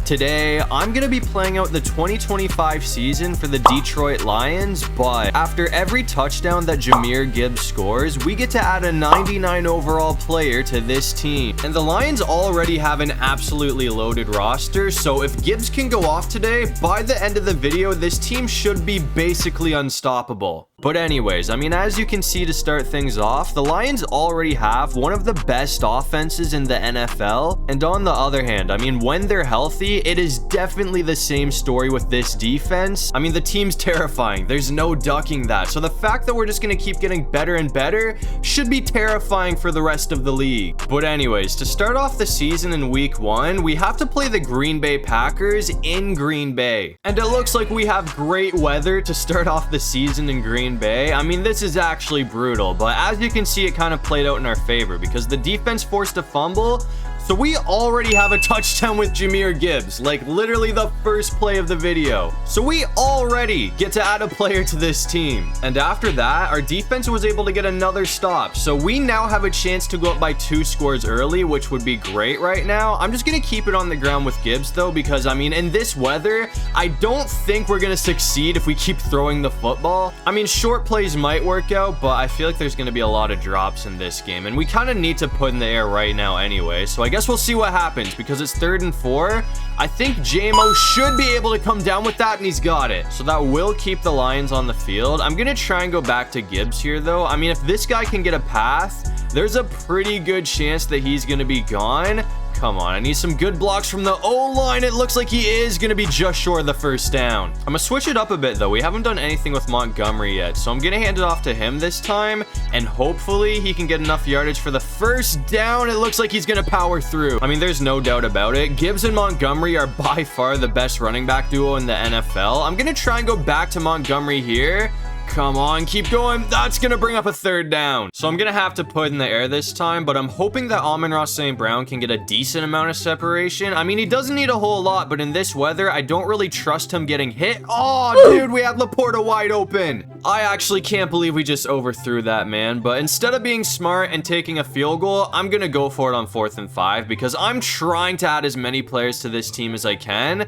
Today, I'm going to be playing out the 2025 season for the Detroit Lions, but after every touchdown that Jahmyr Gibbs scores, we get to add a 99 overall player to this team. And the Lions already have an absolutely loaded roster, so if Gibbs can go off today, by the end of the video, this team should be basically unstoppable. But anyways, I mean, as you can see to start things off, the Lions already have one of the best offenses in the NFL. And on the other hand, I mean, when they're healthy, it is definitely the same story with this defense. I mean, the team's terrifying. There's no ducking that. So the fact that we're just going to keep getting better and better should be terrifying for the rest of the league. But anyways, to start off the season in week 1, we have to play the Green Bay Packers in Green Bay. And it looks like we have great weather to start off the season in Green Bay. I mean, this is actually brutal, but as you can see, it kind of played out in our favor because the defense forced a fumble. So we already have a touchdown with Jahmyr Gibbs, like literally the first play of the video. So we already get to add a player to this team. And after that, our defense was able to get another stop. So we now have a chance to go up by 2 scores early, which would be great right now. I'm just going to keep it on the ground with Gibbs though, because I mean, in this weather, I don't think we're going to succeed if we keep throwing the football. I mean, short plays might work out, but I feel like there's going to be a lot of drops in this game. And we kind of need to put in the air right now anyway. So I guess we'll see what happens because it's 3rd and 4. I think Jamo should be able to come down with that, and he's got it. So that will keep the Lions on the field. I'm going to try and go back to Gibbs here, though. I mean, if this guy can get a path, there's a pretty good chance that he's going to be gone. Come on, I need some good blocks from the O-line. It looks like he is going to be just short of the first down. I'm going to switch it up a bit, though. We haven't done anything with Montgomery yet, so I'm going to hand it off to him this time, and hopefully he can get enough yardage for the first down. It looks like he's going to power through. I mean, there's no doubt about it. Gibbs and Montgomery are by far the best running back duo in the NFL. I'm going to try and go back to Montgomery here. Come on, keep going. That's going to bring up a 3rd down. So I'm going to have to put in the air this time, but I'm hoping that Amon-Ra St. Brown can get a decent amount of separation. I mean, he doesn't need a whole lot, but in this weather, I don't really trust him getting hit. Oh, dude, we had Laporta wide open. I actually can't believe we just overthrew that, man. But instead of being smart and taking a field goal, I'm going to go for it on 4th and 5 because I'm trying to add as many players to this team as I can.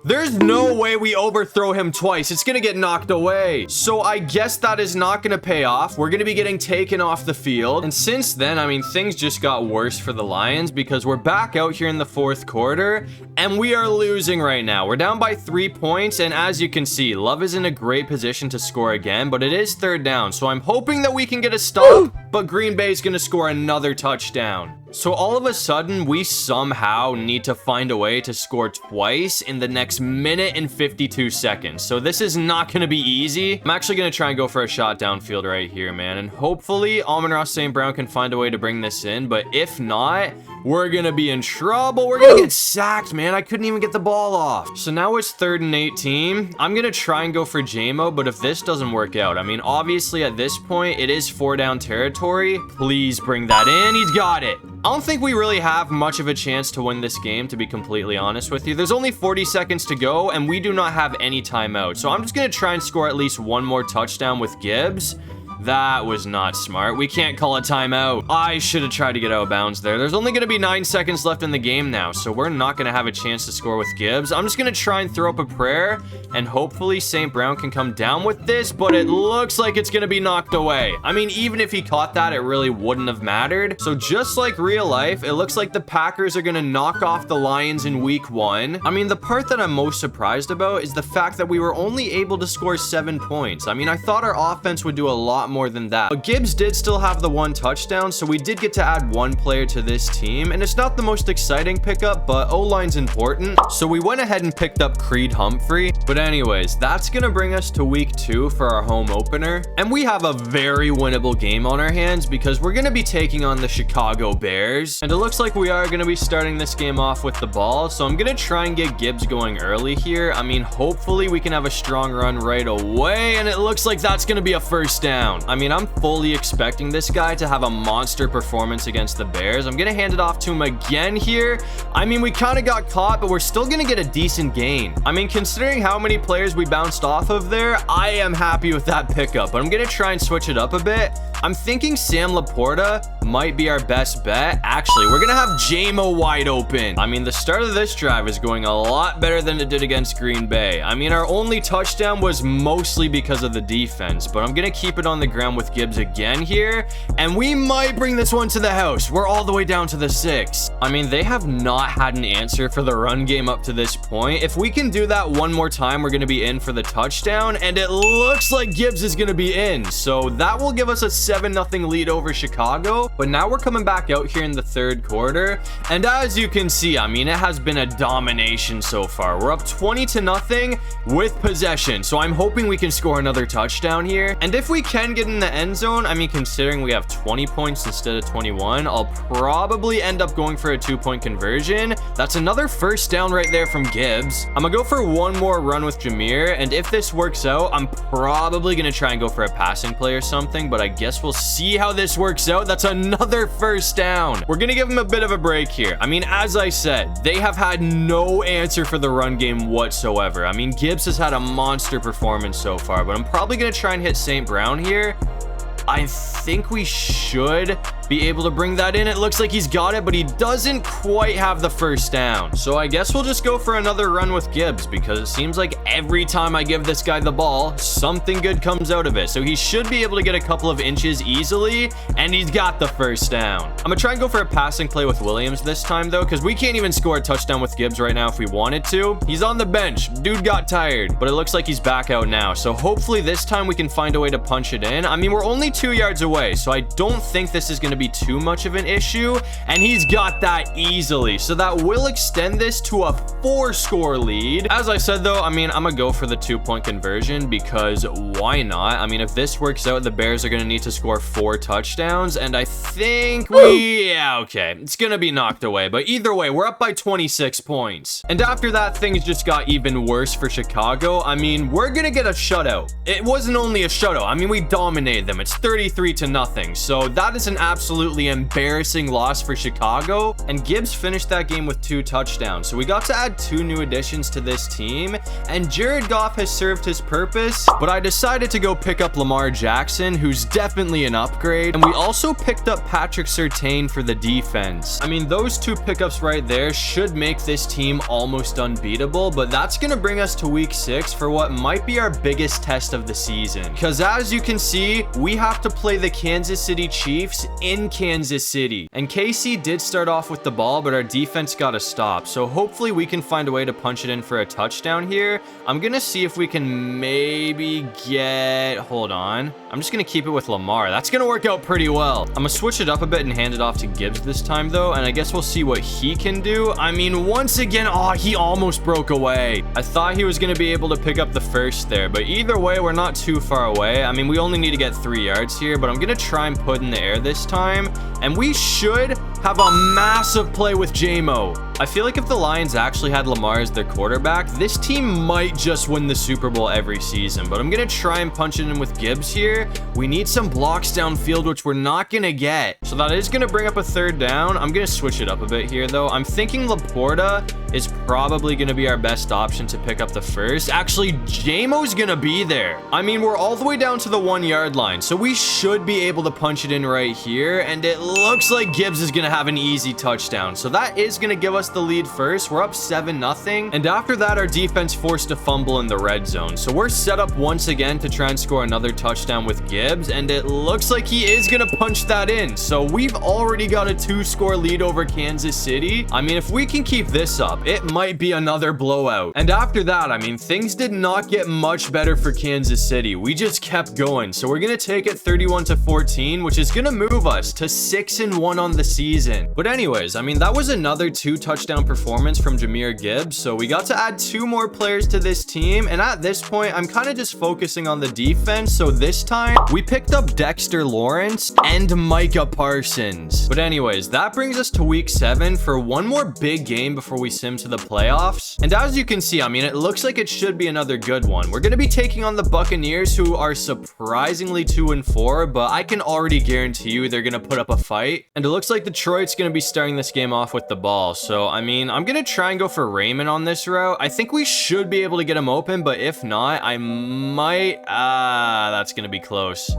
There's no way we overthrow him twice. It's going to get knocked away. So I guess that is not going to pay off. We're going to be getting taken off the field. And since then, I mean, things just got worse for the Lions because we're back out here in the 4th quarter and we are losing right now. We're down by 3 points. And as you can see, Love is in a great position to score again, but it is 3rd down. So I'm hoping that we can get a stop, but Green Bay is going to score another touchdown. So all of a sudden, we somehow need to find a way to score twice in the next minute and 52 seconds. So this is not going to be easy. I'm actually going to try and go for a shot downfield right here, man. And hopefully, Amon-Ra St. Brown can find a way to bring this in. But if not, we're going to be in trouble. We're going to get sacked, man. I couldn't even get the ball off. So now it's 3rd and 18. I'm going to try and go for Jamo, but if this doesn't work out, I mean, obviously at this point, it is 4-down territory. Please bring that in. He's got it. I don't think we really have much of a chance to win this game, to be completely honest with you. There's only 40 seconds to go, and we do not have any timeout. So I'm just going to try and score at least one more touchdown with Gibbs. That was not smart. We can't call a timeout. I should have tried to get out of bounds there. There's only going to be 9 seconds left in the game now, so we're not going to have a chance to score with Gibbs. I'm just going to try and throw up a prayer, and hopefully St. Brown can come down with this, but it looks like it's going to be knocked away. I mean, even if he caught that, it really wouldn't have mattered. So just like real life, it looks like the Packers are going to knock off the Lions in week 1. I mean, the part that I'm most surprised about is the fact that we were only able to score 7 points. I mean, I thought our offense would do a lot more than that. But Gibbs did still have the 1 touchdown, so we did get to add 1 player to this team, and it's not the most exciting pickup, but O-line's important, so we went ahead and picked up Creed Humphrey. But anyways, that's gonna bring us to week 2 for our home opener, and we have a very winnable game on our hands because we're gonna be taking on the Chicago Bears, and it looks like we are gonna be starting this game off with the ball, so I'm gonna try and get Gibbs going early here. I mean, hopefully we can have a strong run right away, and it looks like that's gonna be a 1st down. I mean, I'm fully expecting this guy to have a monster performance against the Bears. I'm gonna hand it off to him again here. I mean, we kind of got caught, but we're still gonna get a decent gain. I mean, considering how many players we bounced off of there, I am happy with that pickup, but I'm gonna try and switch it up a bit. I'm thinking Sam Laporta might be our best bet. Actually, we're gonna have Jahmyr wide open. I mean, the start of this drive is going a lot better than it did against Green Bay. I mean, our only touchdown was mostly because of the defense, but I'm gonna keep it on the ground with Gibbs again here, and we might bring this one to the house. We're all the way down to the 6. I mean, they have not had an answer for the run game up to this point. If we can do that one more time, we're gonna be in for the touchdown, and it looks like Gibbs is gonna be in, so that will give us a 7-0 lead over Chicago. But now we're coming back out here in the third quarter, and as you can see, I mean, it has been a domination so far. We're up 20-0 with possession, so I'm hoping we can score another touchdown here. And if we can get in the end zone, I mean, considering we have 20 points instead of 21, I'll probably end up going for a 2-point conversion. That's another first down right there from Gibbs. I'm gonna go for one more run with Jahmyr, and if this works out, I'm probably gonna try and go for a passing play or something, but I guess we'll see how this works out. That's another first down. We're gonna give him a bit of a break here. I mean, as I said, they have had no answer for the run game whatsoever. I mean, Gibbs has had a monster performance so far, but I'm probably gonna try and hit St. Brown here. I think we should be able to bring that in. It looks like he's got it, but he doesn't quite have the first down. So I guess we'll just go for another run with Gibbs, because it seems like every time I give this guy the ball, something good comes out of it. So he should be able to get a couple of inches easily, and he's got the first down. I'm gonna try and go for a passing play with Williams this time though, because we can't even score a touchdown with Gibbs right now if we wanted to. He's on the bench. Dude got tired, but it looks like he's back out now. So hopefully this time we can find a way to punch it in. I mean, we're only 2 yards away, so I don't think this is going to be too much of an issue, and he's got that easily, so that will extend this to a 4-score lead. As I said though, I mean, I'm gonna go for the 2-point conversion, because why not? I mean, if this works out, the Bears are going to need to score 4 touchdowns, and I think yeah, okay, it's gonna be knocked away, but either way, we're up by 26 points. And after that, things just got even worse for Chicago. I mean, we're gonna get a shutout. It wasn't only a shutout, I mean, we dominated them. It's 33-0, so that is an absolutely embarrassing loss for Chicago. And Gibbs finished that game with 2 touchdowns, so we got to add 2 new additions to this team, and Jared Goff has served his purpose, but I decided to go pick up Lamar Jackson, who's definitely an upgrade, and we also picked up Patrick Surtain for the defense. I mean, those 2 pickups right there should make this team almost unbeatable, but that's gonna bring us to week 6 for what might be our biggest test of the season, because as you can see, we have to play the Kansas City Chiefs in Kansas City. And KC did start off with the ball, but our defense got a stop, so hopefully we can find a way to punch it in for a touchdown here. I'm gonna see if we can maybe get, hold on, I'm just gonna keep it with Lamar. That's gonna work out pretty well. I'm gonna switch it up a bit and hand it off to Gibbs this time though, and I guess we'll see what he can do. I mean, once again, oh, he almost broke away. I thought he was gonna be able to pick up the first there, but either way, we're not too far away. I mean, we only need to get 3 yards here, but I'm gonna try and put in the air this time, and we should have a massive play with Jahmyr. I feel like if the Lions actually had Lamar as their quarterback, this team might just win the Super Bowl every season, but I'm gonna try and punch it in with Gibbs here. We need some blocks downfield, which we're not gonna get, so that is gonna bring up a 3rd down. I'm gonna switch it up a bit here though. I'm thinking Laporta is probably gonna be our best option to pick up the first. Actually, Jahmyr's gonna be there. I mean, we're all the way down to the 1-yard line, so we should be able to punch it in right here, and it looks like Gibbs is gonna have an easy touchdown, so that is gonna give us the lead first. We're up 7-0, and after that, our defense forced a fumble in the red zone, so we're set up once again to try and score another touchdown with Gibbs, and it looks like he is gonna punch that in, so we've already got a 2-score lead over Kansas City. I mean, if we can keep this up, it might be another blowout. And after that, I mean, things did not get much better for Kansas City. We just kept going, so we're gonna take it 31-14, which is gonna move us to 6-1 on the season. But anyways, I mean, that was another 2-touchdown performance from Jahmyr Gibbs, so we got to add 2 more players to this team, and at this point, I'm kind of just focusing on the defense, so this time, we picked up Dexter Lawrence and Micah Parsons. But anyways, that brings us to week 7 for one more big game before we sim to the playoffs, and as you can see, I mean, it looks like it should be another good one. We're going to be taking on the Buccaneers, who are surprisingly 2-4, but I can already guarantee you they're going to put up a fight, and it looks like Detroit's going to be starting this game off with the ball, so I mean, I'm going to try and go for Raymond on this route. I think we should be able to get him open, but if not, I might, that's going to be close.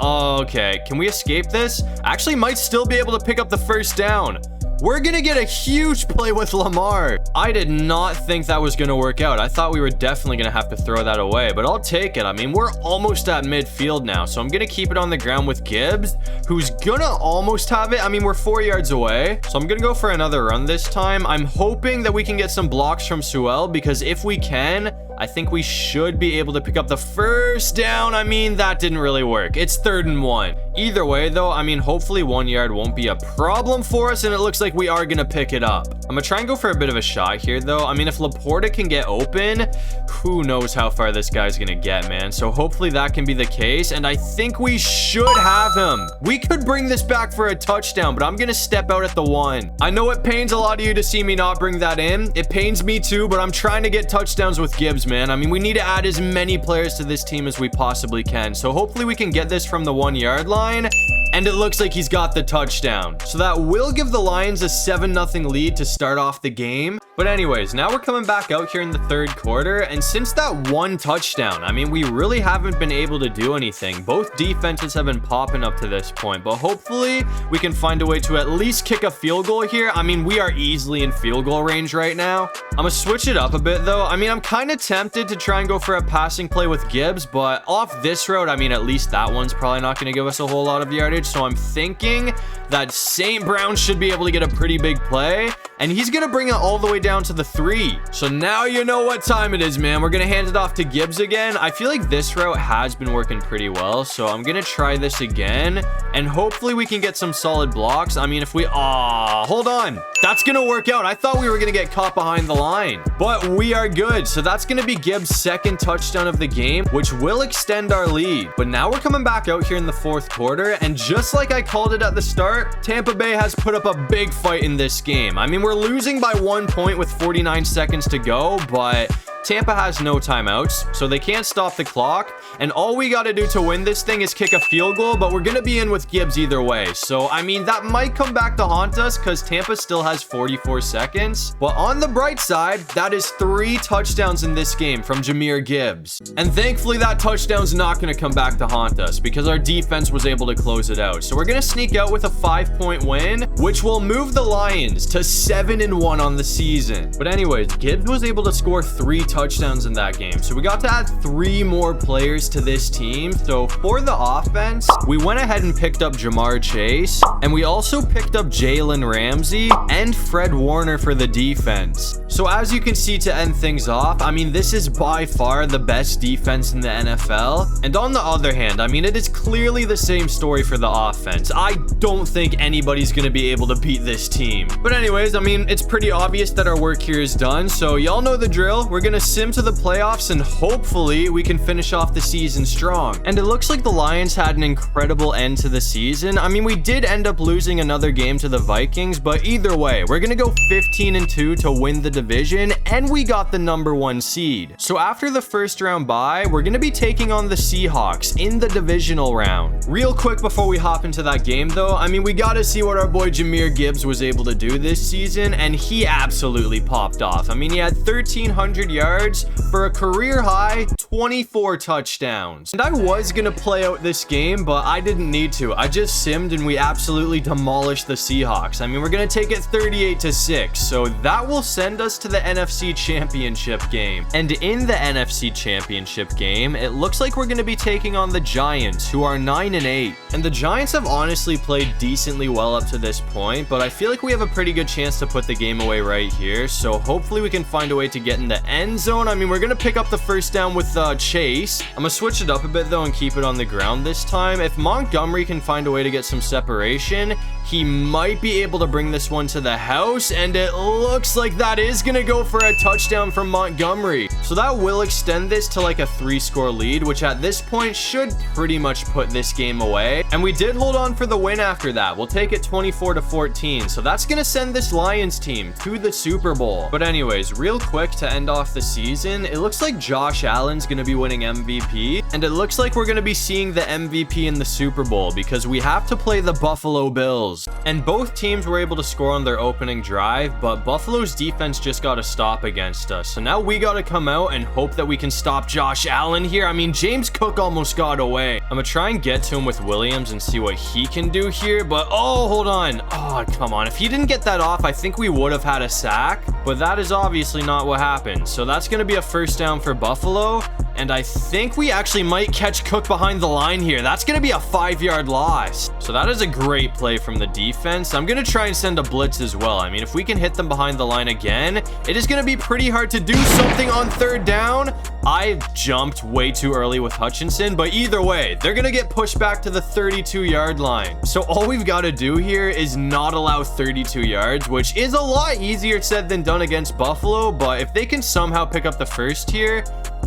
Okay, can we escape this? Actually, might still be able to pick up the first down. We're gonna get a huge play with Lamar. I did not think that was gonna work out. I thought we were definitely gonna have to throw that away, but I'll take it. I mean, we're almost at midfield now, so I'm gonna keep it on the ground with Gibbs, who's gonna almost have it. I mean, we're 4 yards away, so I'm gonna go for another run this time. I'm hoping that we can get some blocks from Sewell, because if we can, I think we should be able to pick up the first down. I mean, that didn't really work. It's 3rd and 1. Either way, though, I mean, hopefully 1 yard won't be a problem for us, and it looks like we are going to pick it up. I'm going to try and go for a bit of a shot here, though. I mean, if Laporta can get open, who knows how far this guy's going to get, man. So hopefully that can be the case, and I think we should have him. We could bring this back for a touchdown, but I'm going to step out at the 1. I know it pains a lot of you to see me not bring that in. It pains me too, but I'm trying to get touchdowns with Gibbs, man. I mean, we need to add as many players to this team as we possibly can. So hopefully we can get this from the 1 yard line. And it looks like he's got the touchdown. So that will give the Lions a 7-0 lead to start off the game. But anyways, now we're coming back out here in the 3rd quarter. And since that 1 touchdown, I mean, we really haven't been able to do anything. Both defenses have been popping up to this point. But hopefully we can find a way to at least kick a field goal here. I mean, we are easily in field goal range right now. I'm going to switch it up a bit, though. I mean, I'm kind of tempted to try and go for a passing play with Gibbs. But off this route, I mean, at least that one's probably not going to give us a whole lot of yardage. So I'm thinking that St. Brown should be able to get a pretty big play, and he's going to bring it all the way down to the 3. So now you know what time it is, man. We're going to hand it off to Gibbs again. I feel like this route has been working pretty well, so I'm going to try this again, and hopefully we can get some solid blocks. I mean, if we... hold on. That's going to work out. I thought we were going to get caught behind the line, but we are good. So that's going to be Gibbs' 2nd touchdown of the game, which will extend our lead. But now we're coming back out here in the 4th quarter, and just like I called it at the start, Tampa Bay has put up a big fight in this game. I mean, we're losing by 1 point with 49 seconds to go, but Tampa has no timeouts, so they can't stop the clock, and all we got to do to win this thing is kick a field goal, but we're going to be in with Gibbs either way. So, I mean, that might come back to haunt us because Tampa still has 44 seconds, but on the bright side, that is 3 touchdowns in this game from Jahmyr Gibbs, and thankfully that touchdown's not going to come back to haunt us because our defense was able to close it out. So we're going to sneak out with a 5-point win, which will move the Lions to 7-1 on the season. But anyways, Gibbs was able to score 3 touchdowns in that game, so we got to add 3 more players to this team. So for the offense, we went ahead and picked up Jamar Chase, and we also picked up Jalen Ramsey and Fred Warner for the defense. So as you can see, to end things off, I mean, this is by far the best defense in the NFL. And on the other hand, I mean, it is clearly the same story for the offense. I don't think anybody's going to be able to beat this team. But anyways, I mean, it's pretty obvious that our work here is done. So y'all know the drill. We're going to sim to the playoffs, and hopefully we can finish off the season strong. And it looks like the Lions had an incredible end to the season. I mean, we did end up losing another game to the Vikings, but either way, we're going to go 15-2 to win the division, and we got the #1 seed. So after the first round bye, we're going to be taking on the Seahawks in the divisional round. Real quick before we hop into that game, though, I mean, we got to see what our boy Jahmyr Gibbs was able to do this season, and he absolutely popped off. I mean, he had 1,300 yards for a career high 24 touchdowns. And I was going to play out this game, but I didn't need to. I just simmed, and we absolutely demolished the Seahawks. I mean, we're going to take it 38-6, so that will send us to the NFC Championship game. And in the NFC Championship game, it looks like we're going to be taking on the Giants, who are 9-8. And the Giants have honestly played decently well up to this point, but I feel like we have a pretty good chance to put the game away right here. So hopefully we can find a way to get in the end zone. I mean, we're going to pick up the first down with Chase. I'm going to switch it up a bit, though, and keep it on the ground this time. If Montgomery can find a way to get some separation, he might be able to bring this one to the house, and it looks like that is going to go for a touchdown from Montgomery. So that will extend this to like a 3-score lead, which at this point should pretty much put this game away. And we did hold on for the win after that. We'll take it 24-14. So that's going to send this Lions team to the Super Bowl. But anyways, real quick to end off the season, it looks like Josh Allen's going to be winning MVP, and it looks like we're going to be seeing the MVP in the Super Bowl because we have to play the Buffalo Bills. Bills. And both teams were able to score on their opening drive, but Buffalo's defense just got to stop against us. So now we got to come out and hope that we can stop Josh Allen here. I mean, James Cook almost got away. I'm gonna try and get to him with Williams and see what he can do here, but oh, hold on. Oh, come on. If he didn't get that off, I think we would have had a sack, but that is obviously not what happened. So that's gonna be a first down for Buffalo, and I think we actually might catch Cook behind the line here. That's gonna be a 5-yard loss. So that is a great play from the defense. I'm gonna try and send a blitz as well. I mean, if we can hit them behind the line again, it is gonna be pretty hard to do something on third down. I jumped way too early with Hutchinson, but either way, they're gonna get pushed back to the 32-yard line. So all we've got to do here is not allow 32 yards, which is a lot easier said than done against Buffalo, but if they can somehow pick up the first here,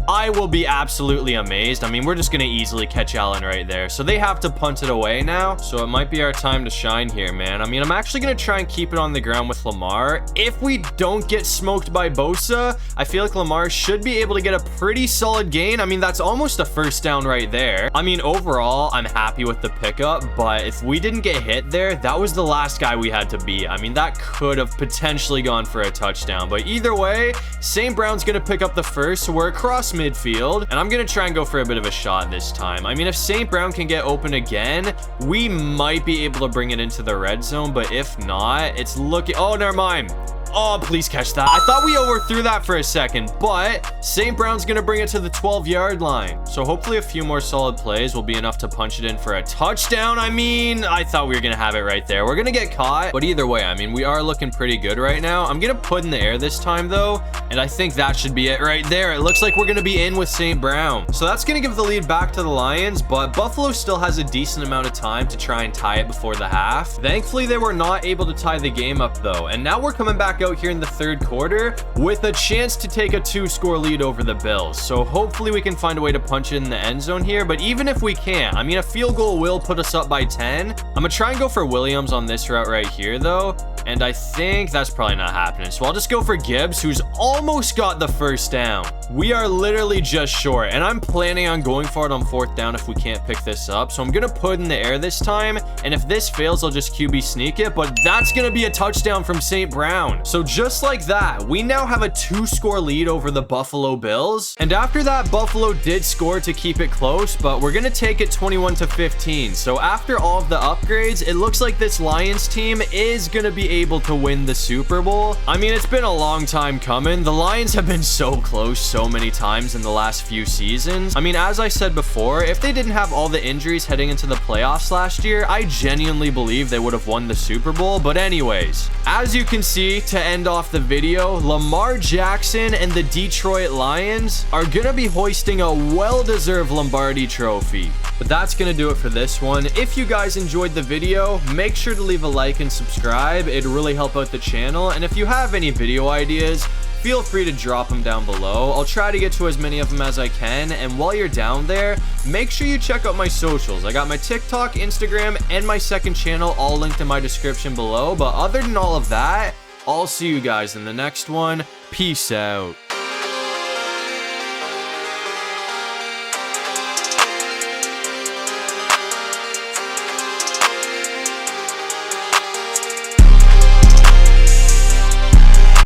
I will be absolutely amazed. I mean, we're just going to easily catch Allen right there. So they have to punt it away now. So it might be our time to shine here, man. I mean, I'm actually going to try and keep it on the ground with Lamar. If we don't get smoked by Bosa, I feel like Lamar should be able to get a pretty solid gain. I mean, that's almost a first down right there. I mean, overall, I'm happy with the pickup, but if we didn't get hit there, that was the last guy we had to beat. I mean, that could have potentially gone for a touchdown, but either way, St. Brown's going to pick up the first, so we're across midfield, and I'm gonna try and go for a bit of a shot this time. I mean, if St. Brown can get open again, we might be able to bring it into the red zone, but if not, it's looking... Oh, never mind. Oh, please catch that. I thought we overthrew that for a second, but St. Brown's gonna bring it to the 12-yard line. So hopefully a few more solid plays will be enough to punch it in for a touchdown. I mean, I thought we were gonna have it right there. We're gonna get caught, but either way, I mean, we are looking pretty good right now. I'm gonna put in the air this time though, and I think that should be it right there. It looks like we're gonna be in with St. Brown. So that's gonna give the lead back to the Lions, but Buffalo still has a decent amount of time to try and tie it before the half. Thankfully, they were not able to tie the game up though, and now we're coming back out here in the third quarter with a chance to take a 2-score lead over the Bills. So hopefully we can find a way to punch it in the end zone here, but even if we can't, I mean, a field goal will put us up by 10. I'm gonna try and go for Williams on this route right here though, and I think that's probably not happening. So I'll just go for Gibbs, who's almost got the first down. We are literally just short, and I'm planning on going for it on fourth down if we can't pick this up. So I'm gonna put in the air this time, and if this fails, I'll just QB sneak it, but that's gonna be a touchdown from St. Brown. So just like that, we now have a 2-score lead over the Buffalo Bills. And after that, Buffalo did score to keep it close, but we're gonna take it 21-15. So after all of the upgrades, it looks like this Lions team is gonna be able to win the Super Bowl. I mean, it's been a long time coming. The Lions have been so close so many times in the last few seasons. I mean, as I said before, if they didn't have all the injuries heading into the playoffs last year, I genuinely believe they would have won the Super Bowl. But anyways, as you can see, to end off the video, Lamar Jackson and the Detroit Lions are gonna be hoisting a well-deserved Lombardi trophy. But that's gonna do it for this one. If you guys enjoyed the video, make sure to leave a like and subscribe. It'd really help out the channel. And if you have any video ideas, feel free to drop them down below. I'll try to get to as many of them as I can. And while you're down there, make sure you check out my socials. I got my TikTok, Instagram, and my second channel all linked in my description below. But other than all of that, I'll see you guys in the next one. Peace out.